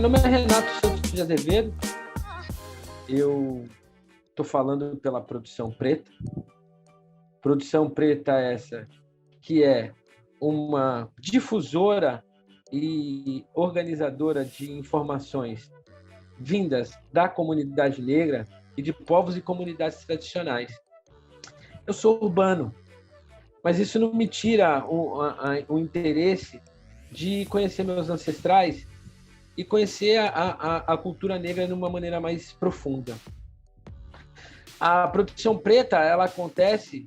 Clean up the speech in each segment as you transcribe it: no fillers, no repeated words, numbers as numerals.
Meu nome é Renato Santos de Azevedo, eu estou falando pela Produção Preta. Produção Preta essa que é uma difusora e organizadora de informações vindas da comunidade negra e de povos e comunidades tradicionais. Eu sou urbano, mas isso não me tira o interesse de conhecer meus ancestrais e conhecer a cultura negra de uma maneira mais profunda. A Produção Preta ela acontece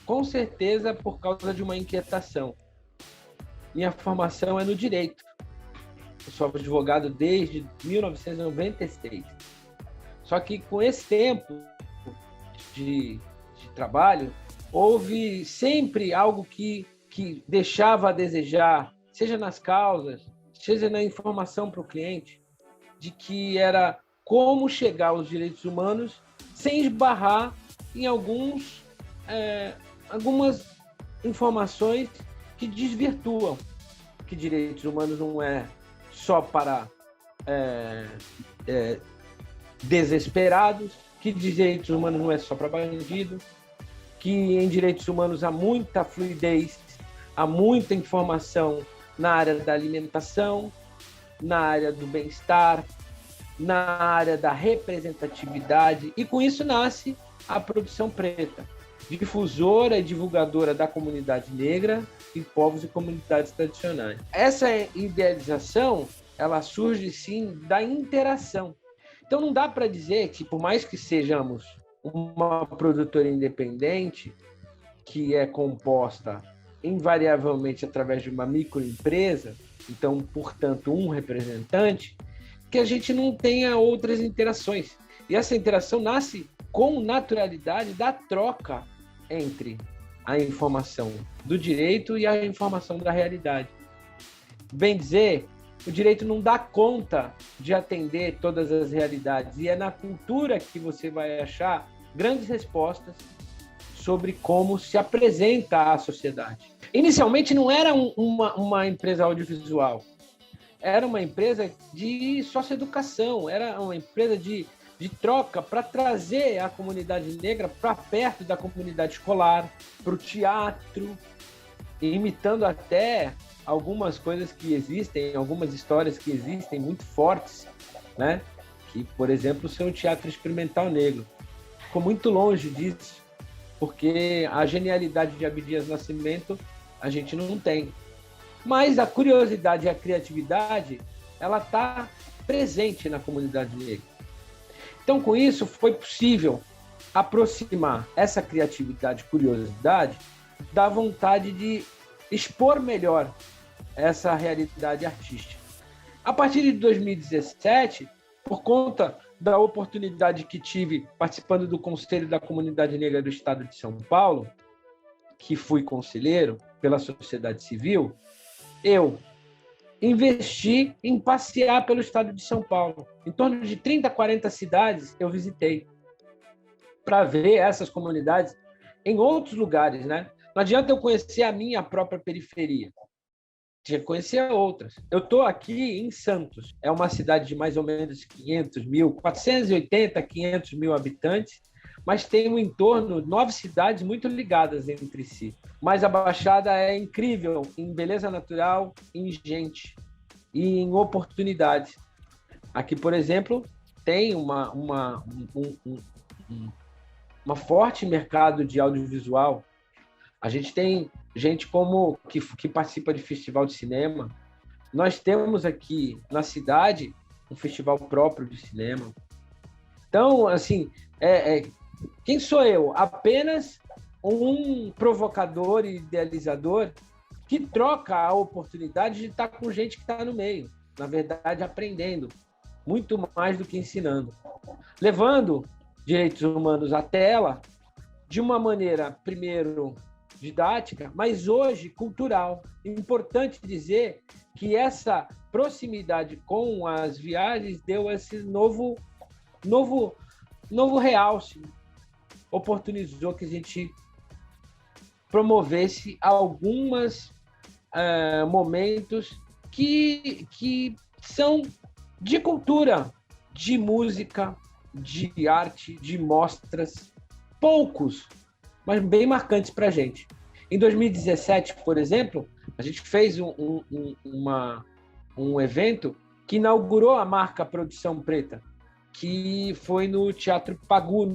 com certeza por causa de uma inquietação. Minha formação é no direito. Eu sou advogado desde 1996. Só que com esse tempo de trabalho, houve sempre algo que deixava a desejar, seja nas causas, seja na informação para o cliente, de que era como chegar aos direitos humanos sem esbarrar em algumas informações que desvirtuam que direitos humanos não é só para desesperados, que direitos humanos não é só para bandido, que em direitos humanos há muita fluidez, há muita informação na área da alimentação, na área do bem-estar, na área da representatividade, e com isso nasce a Produção Preta, difusora e divulgadora da comunidade negra e povos e comunidades tradicionais. Essa idealização, ela surge sim da interação. Então não dá para dizer que, por mais que sejamos uma produtora independente, que é composta invariavelmente através de uma microempresa, então, portanto, um representante, que a gente não tenha outras interações. E essa interação nasce com naturalidade da troca entre a informação do direito e a informação da realidade. Bem dizer, o direito não dá conta de atender todas as realidades, e é na cultura que você vai achar grandes respostas sobre como se apresenta à sociedade. Inicialmente não era uma empresa audiovisual, era uma empresa de socioeducação, era uma empresa de troca para trazer a comunidade negra para perto da comunidade escolar, para o teatro, imitando até algumas coisas que existem, algumas histórias que existem muito fortes, né? Que, por exemplo, são o teatro experimental negro. Ficou muito longe disso, porque a genialidade de Abdias Nascimento a gente não tem. Mas a curiosidade e a criatividade, ela está presente na comunidade negra. Então, com isso, foi possível aproximar essa criatividade e curiosidade da vontade de expor melhor essa realidade artística. A partir de 2017, por conta da oportunidade que tive participando do Conselho da Comunidade Negra do Estado de São Paulo, que fui conselheiro pela sociedade civil, eu investi em passear pelo estado de São Paulo. Em torno de 30, 40 cidades eu visitei para ver essas comunidades em outros lugares, né? Não adianta eu conhecer a minha própria periferia. Tinha que conhecer outras. Eu estou aqui em Santos. É uma cidade de mais ou menos 480, 500 mil habitantes, mas tem um entorno, 9 cidades muito ligadas entre si. Mas a Baixada é incrível em beleza natural, em gente e em oportunidades. Aqui, por exemplo, tem uma forte mercado de audiovisual. A gente tem gente como que participa de festival de cinema. Nós temos aqui na cidade um festival próprio de cinema. Então, assim, quem sou eu? Apenas um provocador e idealizador que troca a oportunidade de estar com gente que está no meio, na verdade, aprendendo, muito mais do que ensinando. Levando direitos humanos à tela de uma maneira, primeiro, didática, mas hoje cultural. Importante dizer que essa proximidade com as viagens deu esse novo realce, oportunizou que a gente promovesse alguns momentos que são de cultura, de música, de arte, de mostras, poucos, mas bem marcantes para a gente. Em 2017, por exemplo, a gente fez um evento que inaugurou a marca Produção Preta, que foi no Teatro Pagu,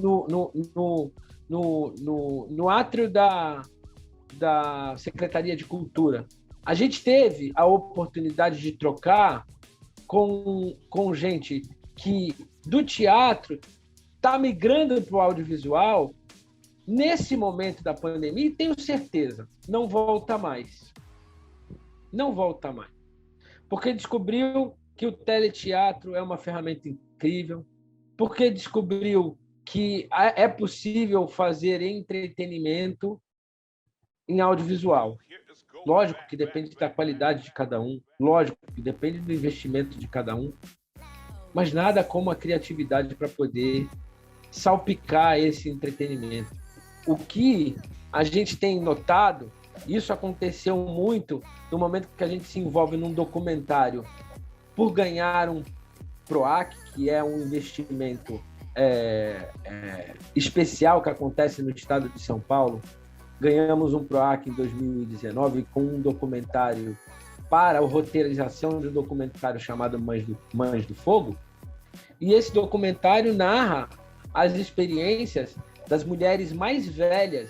no átrio da Secretaria de Cultura. A gente teve a oportunidade de trocar com gente que do teatro está migrando para o audiovisual nesse momento da pandemia, e tenho certeza, não volta mais. Não volta mais. Porque descobriu que o teleteatro é uma ferramenta incrível, porque descobriu que é possível fazer entretenimento em audiovisual. Lógico que depende da qualidade de cada um, lógico que depende do investimento de cada um, mas nada como a criatividade para poder salpicar esse entretenimento. O que a gente tem notado, isso aconteceu muito no momento que a gente se envolve num documentário por ganhar um PROAC, que é um investimento especial que acontece no estado de São Paulo. Ganhamos um PROAC em 2019 com um documentário para a roteirização de um documentário chamado Mães do Fogo. E esse documentário narra as experiências das mulheres mais velhas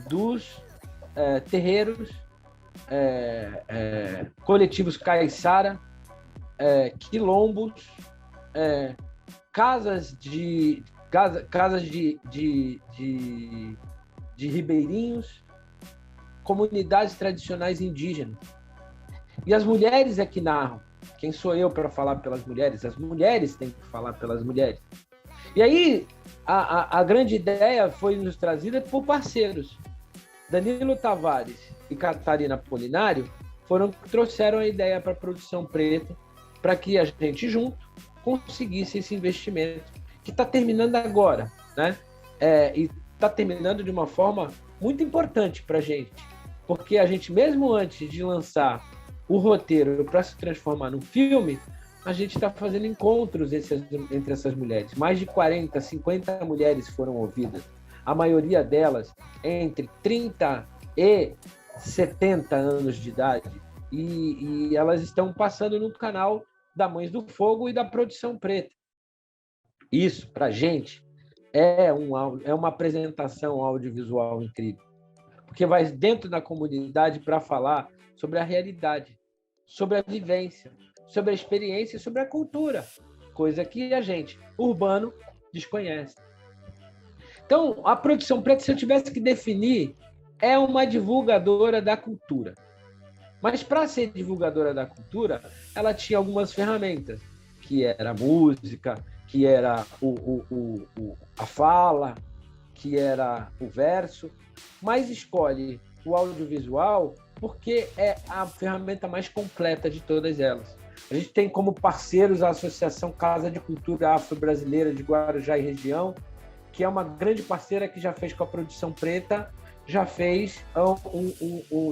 dos terreiros, coletivos caiçara, quilombos, casas de ribeirinhos, comunidades tradicionais indígenas. E as mulheres é que narram. Quem sou eu para falar pelas mulheres? As mulheres têm que falar pelas mulheres. E aí, a grande ideia foi nos trazida por parceiros. Danilo Tavares e Catarina Apolinário foram que trouxeram a ideia para a Produção Preta, para que a gente junto conseguisse esse investimento, que está terminando agora, né? E está terminando de uma forma muito importante para a gente, porque a gente, mesmo antes de lançar o roteiro para se transformar num filme, a gente está fazendo encontros entre essas mulheres. Mais de 40, 50 mulheres foram ouvidas. A maioria delas entre 30 e 70 anos de idade. E elas estão passando no canal da Mães do Fogo e da Produção Preta. Isso, para a gente, é uma apresentação audiovisual incrível. Porque vai dentro da comunidade para falar sobre a realidade, sobre a vivência, sobre a experiência e sobre a cultura, coisa que a gente, urbano, desconhece. Então, a Produção Preta, se eu tivesse que definir, é uma divulgadora da cultura. Mas, para ser divulgadora da cultura, ela tinha algumas ferramentas, que era a música, que era a fala, que era o verso, mas escolhe o audiovisual porque é a ferramenta mais completa de todas elas. A gente tem como parceiros a Associação Casa de Cultura Afro-Brasileira de Guarujá e região, que é uma grande parceira que já fez com a Produção Preta, já fez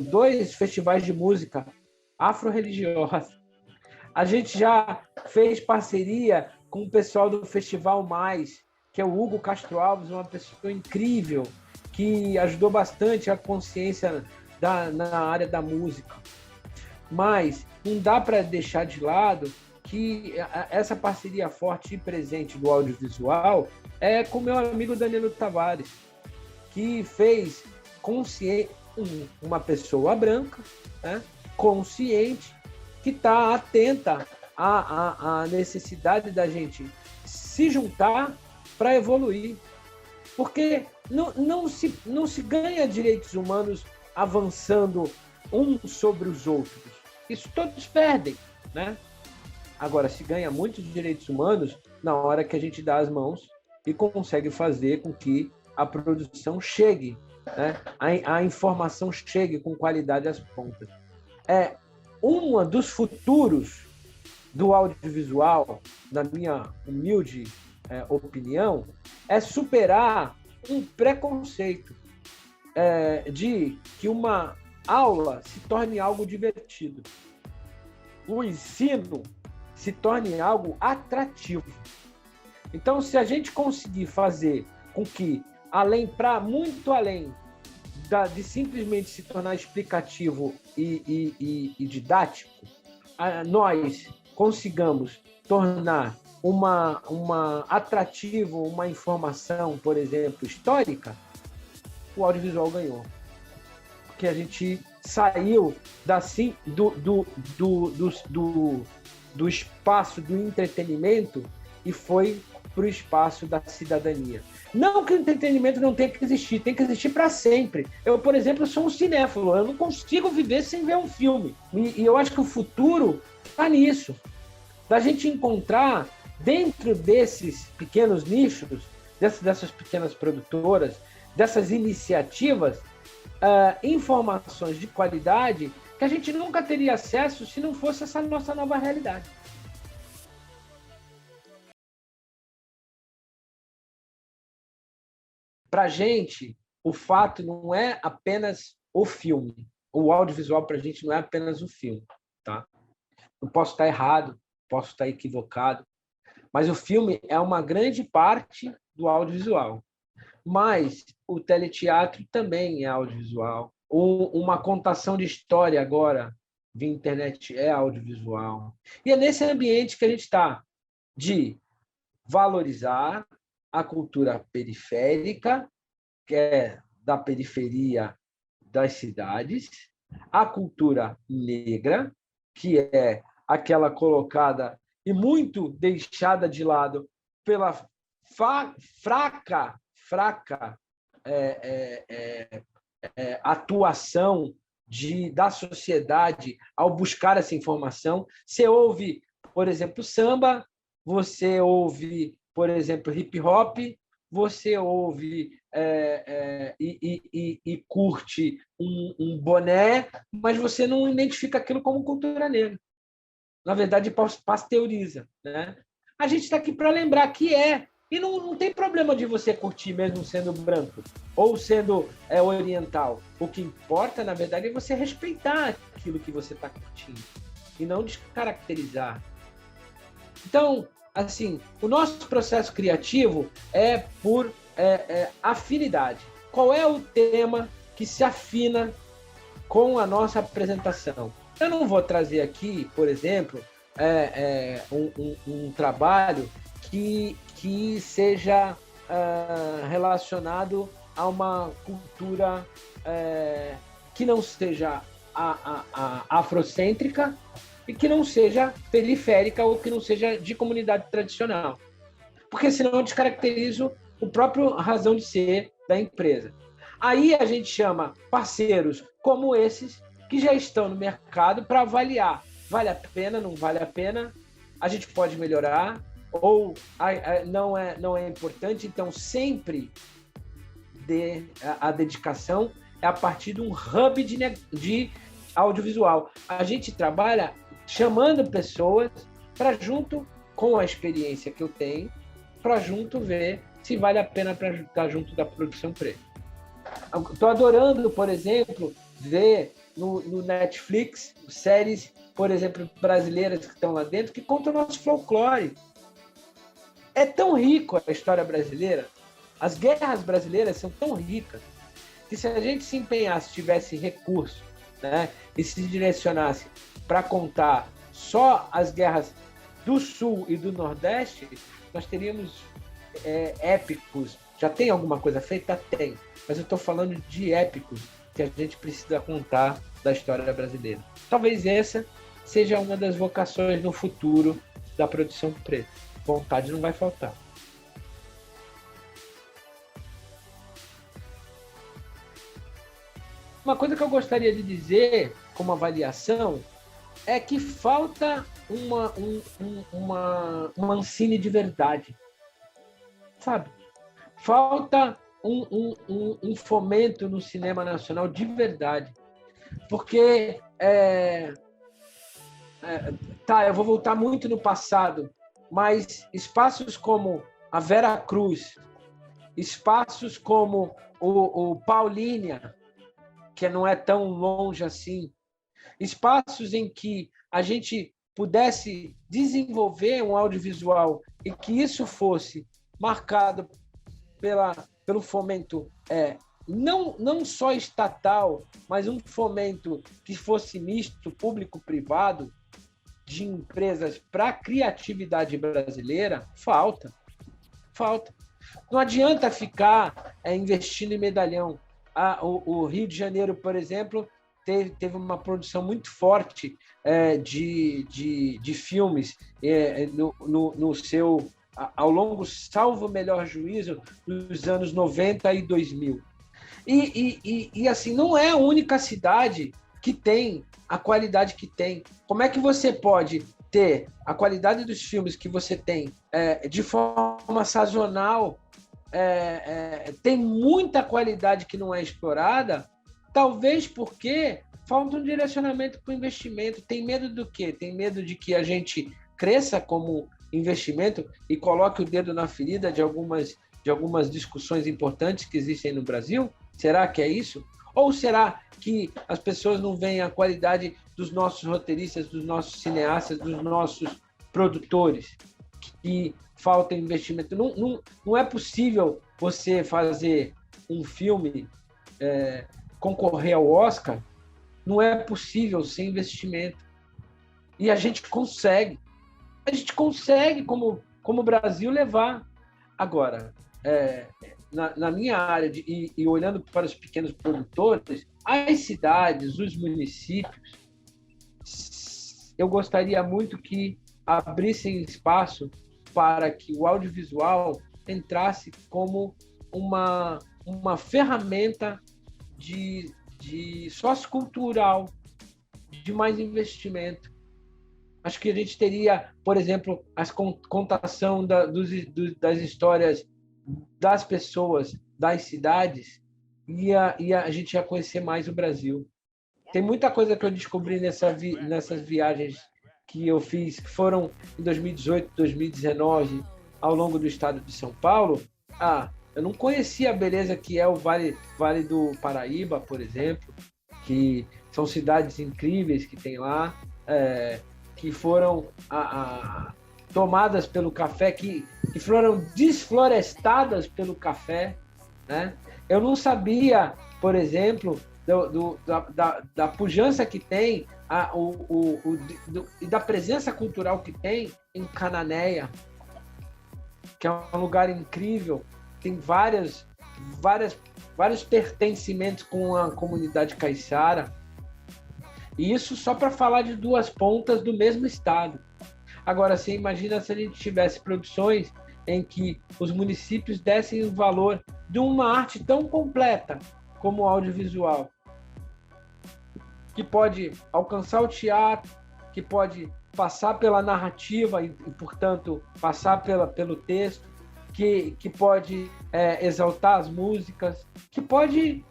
2 festivais de música afro-religiosa. A gente já fez parceria com o pessoal do Festival Mais, que é o Hugo Castro Alves, uma pessoa incrível, que ajudou bastante a consciência na área da música. Mas não dá para deixar de lado que essa parceria forte e presente do audiovisual é com meu amigo Danilo Tavares, que fez uma pessoa branca, né, consciente, que está atenta à necessidade da gente se juntar para evoluir. Porque não se ganha direitos humanos avançando uns sobre os outros. Isso todos perdem, né? Agora, se ganha muitos direitos humanos na hora que a gente dá as mãos e consegue fazer com que a produção chegue, né? A informação chegue com qualidade às pontas. Um dos futuros do audiovisual, na minha humilde opinião, é superar um preconceito de que uma aula se torne algo divertido. O ensino se torne algo atrativo. Então, se a gente conseguir fazer com que, muito além de simplesmente se tornar explicativo e didático, nós consigamos tornar atrativo uma informação, por exemplo, histórica, o audiovisual ganhou. Porque a gente saiu do espaço do entretenimento e foi para o espaço da cidadania. Não que o entretenimento não tenha que existir, tem que existir para sempre. Eu, por exemplo, sou um cinéfilo, eu não consigo viver sem ver um filme. E eu acho que o futuro está nisso, da gente encontrar dentro desses pequenos nichos, dessas pequenas produtoras, dessas iniciativas, informações de qualidade que a gente nunca teria acesso se não fosse essa nossa nova realidade. Para a gente, o fato não é apenas o filme. O audiovisual, para a gente, não é apenas o filme. Tá? Eu posso estar errado, posso estar equivocado, mas o filme é uma grande parte do audiovisual. Mas o teleteatro também é audiovisual. Uma contação de história agora via internet é audiovisual. E é nesse ambiente que a gente está, de valorizar a cultura periférica, que é da periferia das cidades, a cultura negra, que é aquela colocada e muito deixada de lado pela fraca atuação da sociedade ao buscar essa informação. Você ouve, por exemplo, samba, você ouve, por exemplo, hip-hop, você ouve e curte um boné, mas você não identifica aquilo como cultura negra. Na verdade, pasteuriza. Né? A gente está aqui para lembrar que é. E não tem problema de você curtir mesmo sendo branco ou sendo oriental. O que importa, na verdade, é você respeitar aquilo que você está curtindo e não descaracterizar. Então, assim, o nosso processo criativo é por afinidade. Qual é o tema que se afina com a nossa apresentação? Eu não vou trazer aqui, por exemplo, um trabalho que seja relacionado a uma cultura que não seja afrocêntrica e que não seja periférica ou que não seja de comunidade tradicional. Porque senão eu descaracterizo o próprio razão de ser da empresa. Aí a gente chama parceiros como esses que já estão no mercado para avaliar. Vale a pena, não vale a pena? A gente pode melhorar ou não é importante? Então, sempre a dedicação é a partir de um hub de audiovisual. A gente trabalha chamando pessoas para, junto com a experiência que eu tenho, para junto ver se vale a pena para estar junto da produção preta. Estou adorando, por exemplo, ver no Netflix séries, por exemplo, brasileiras que estão lá dentro, que contam o nosso folclore. É tão rico a história brasileira, as guerras brasileiras são tão ricas, que se a gente se empenhasse, tivesse recurso, né, e se direcionasse para contar só as guerras do Sul e do Nordeste, nós teríamos épicos. Já tem alguma coisa feita? Tem. Mas eu estou falando de épicos que a gente precisa contar da história brasileira. Talvez essa seja uma das vocações no futuro da produção preta. Vontade não vai faltar. Uma coisa que eu gostaria de dizer como avaliação é que falta uma Ancine de verdade, sabe? Falta um fomento no cinema nacional de verdade, porque eu vou voltar muito no passado, mas espaços como a Vera Cruz, espaços como o Paulínia, que não é tão longe assim, espaços em que a gente pudesse desenvolver um audiovisual e que isso fosse marcado pelo fomento não só estatal, mas um fomento que fosse misto, público-privado, de empresas para a criatividade brasileira, falta. Não adianta ficar investindo em medalhão. O Rio de Janeiro, por exemplo, teve uma produção muito forte de filmes no seu, ao longo, salvo o melhor juízo, dos anos 90 e 2000. E assim, não é a única cidade que tem a qualidade que tem. Como é que você pode ter a qualidade dos filmes que você tem de forma sazonal? Tem muita qualidade que não é explorada, talvez porque falta um direcionamento para o investimento. Tem medo do quê? Tem medo de que a gente cresça como investimento e coloque o dedo na ferida de algumas discussões importantes que existem no Brasil? Será que é isso? Ou será que as pessoas não veem a qualidade dos nossos roteiristas, dos nossos cineastas, dos nossos produtores? Que falta investimento. Não é possível você fazer um filme concorrer ao Oscar, não é possível sem investimento. E a gente consegue. Como Brasil, levar. Agora, na minha área, e olhando para os pequenos produtores, as cidades, os municípios, eu gostaria muito que abrissem espaço para que o audiovisual entrasse como uma ferramenta de sociocultural, de mais investimento. Acho que a gente teria, por exemplo, a contação das histórias das pessoas, das cidades, e a gente ia conhecer mais o Brasil. Tem muita coisa que eu descobri nessas viagens que eu fiz, que foram em 2018, 2019, ao longo do estado de São Paulo. Eu não conhecia a beleza que é o Vale do Paraíba, por exemplo, que são cidades incríveis que tem lá, que foram tomadas pelo café, que foram desflorestadas pelo café, né? Eu não sabia, por exemplo, da pujança que tem e da presença cultural que tem em Cananéia, que é um lugar incrível, tem vários pertencimentos com a comunidade caiçara. E isso só para falar de duas pontas do mesmo estado. Agora, você imagina se a gente tivesse produções em que os municípios dessem o valor de uma arte tão completa como o audiovisual, que pode alcançar o teatro, que pode passar pela narrativa e portanto, passar pelo texto, que pode exaltar as músicas, que pode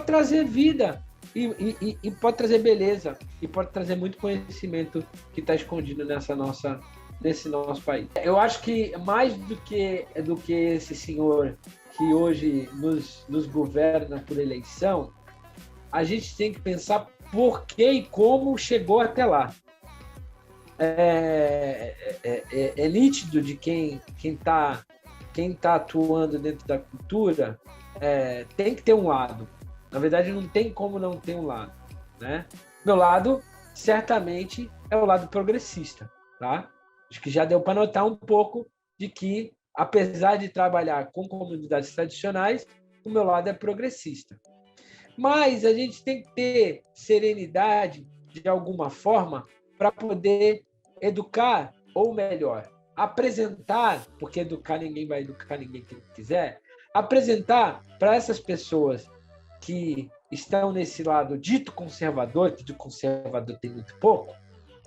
trazer vida e pode trazer beleza e pode trazer muito conhecimento que está escondido nesse nosso país. Eu acho que mais do que esse senhor que hoje nos governa por eleição, a gente tem que pensar por que e como chegou até lá. É nítido de quem está atuando dentro da cultura, tem que ter um lado. Na verdade, não tem como não ter um lado, né? Meu lado, certamente, é o lado progressista, tá? Acho que já deu para notar um pouco de que, apesar de trabalhar com comunidades tradicionais, o meu lado é progressista. Mas a gente tem que ter serenidade, de alguma forma, para poder educar, ou melhor, apresentar, porque educar ninguém vai educar ninguém que quiser, apresentar para essas pessoas que estão nesse lado dito conservador, que de conservador tem muito pouco,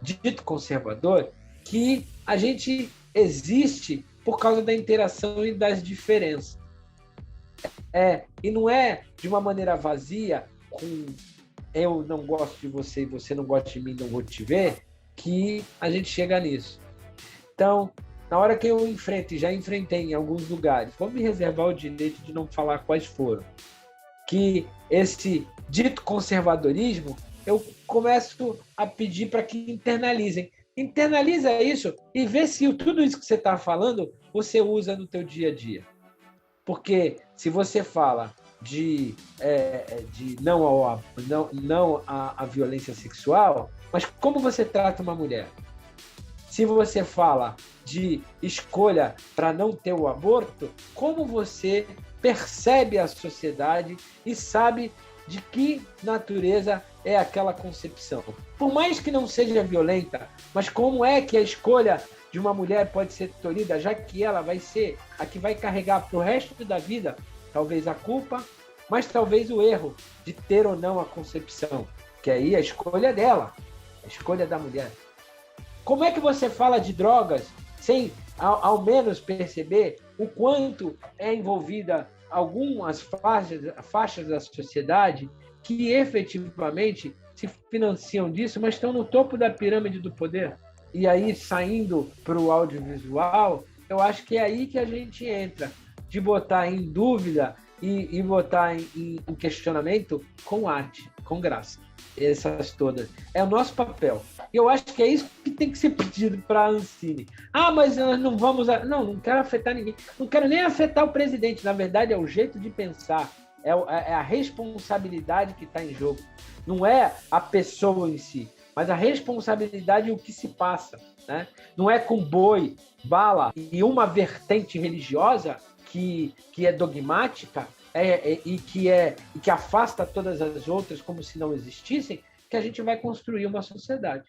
dito conservador, que a gente existe por causa da interação e das diferenças. E não é de uma maneira vazia, com eu não gosto de você e você não gosta de mim, não vou te ver, que a gente chega nisso. Então, na hora que eu enfrento, e já enfrentei em alguns lugares, vou me reservar o direito de não falar quais foram, que esse dito conservadorismo, eu começo a pedir para que internalizem. Internaliza isso e vê se tudo isso que você está falando você usa no teu dia a dia. Porque se você fala de não à violência sexual, mas como você trata uma mulher? Se você fala de escolha para não ter o aborto, como você percebe a sociedade e sabe de que natureza é aquela concepção? Por mais que não seja violenta, mas como é que a escolha de uma mulher pode ser tolhida, já que ela vai ser a que vai carregar para o resto da vida, talvez a culpa, mas talvez o erro de ter ou não a concepção, que aí a escolha é dela, a escolha da mulher. Como é que você fala de drogas sem, ao menos, perceber o quanto é envolvida algumas faixas da sociedade que efetivamente se financiam disso, mas estão no topo da pirâmide do poder? E aí, saindo para o audiovisual, eu acho que é aí que a gente entra, de botar em dúvida e botar em questionamento com arte, com graça. Essas todas. É o nosso papel. E eu acho que é isso que tem que ser pedido para a Ancine. Ah, mas nós não vamos... Não quero afetar ninguém. Não quero nem afetar o presidente. Na verdade, é o jeito de pensar. É a responsabilidade que está em jogo. Não é a pessoa em si, mas a responsabilidade e o que se passa. Né? Não é com boi, bala e uma vertente religiosa que é dogmática e que afasta todas as outras como se não existissem, que a gente vai construir uma sociedade.